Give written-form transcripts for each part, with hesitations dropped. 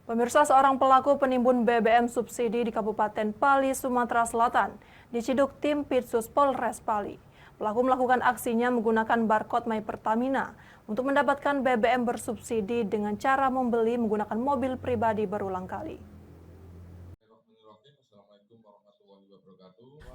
Pemirsa, seorang pelaku penimbun BBM subsidi di Kabupaten Pali, Sumatera Selatan, diciduk tim Pitsus Polres Pali. Pelaku melakukan aksinya menggunakan barcode My Pertamina untuk mendapatkan BBM bersubsidi dengan cara membeli menggunakan mobil pribadi berulang kali.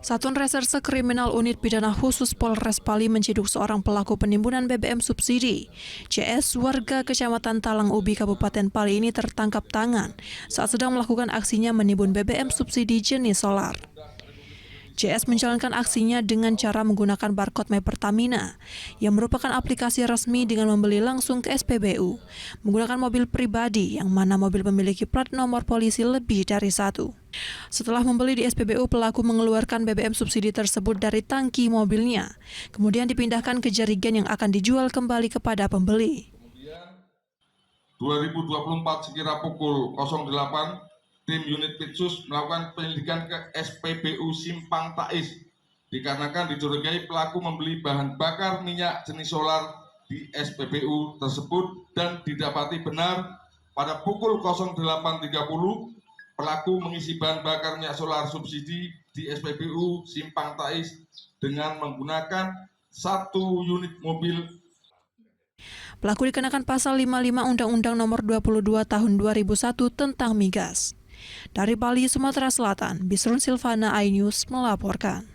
Satuan Reserse Kriminal Unit Pidana Khusus Polres Pali menciduk seorang pelaku penimbunan BBM subsidi. CS warga Kecamatan Talang Ubi, Kabupaten Pali ini tertangkap tangan saat sedang melakukan aksinya menimbun BBM subsidi jenis solar. CS menjalankan aksinya dengan cara menggunakan barcode My Pertamina yang merupakan aplikasi resmi dengan membeli langsung ke SPBU menggunakan mobil pribadi yang mana mobil memiliki plat nomor polisi lebih dari satu. Setelah membeli di SPBU, pelaku mengeluarkan BBM subsidi tersebut dari tangki mobilnya, kemudian dipindahkan ke jerigen yang akan dijual kembali kepada pembeli. 2024 sekira pukul 08, tim unit Pitsus melakukan penyelidikan ke SPBU Simpang Tais dikarenakan dicurigai pelaku membeli bahan bakar minyak jenis solar di SPBU tersebut dan didapati benar pada pukul 08.30 pelaku mengisi bahan bakar minyak solar subsidi di SPBU Simpang Tais dengan menggunakan 1 unit mobil. Pelaku dikenakan pasal 55 Undang-Undang Nomor 22 Tahun 2001 tentang migas. Dari Pali, Sumatera Selatan, Bisrun Silvana, iNews melaporkan.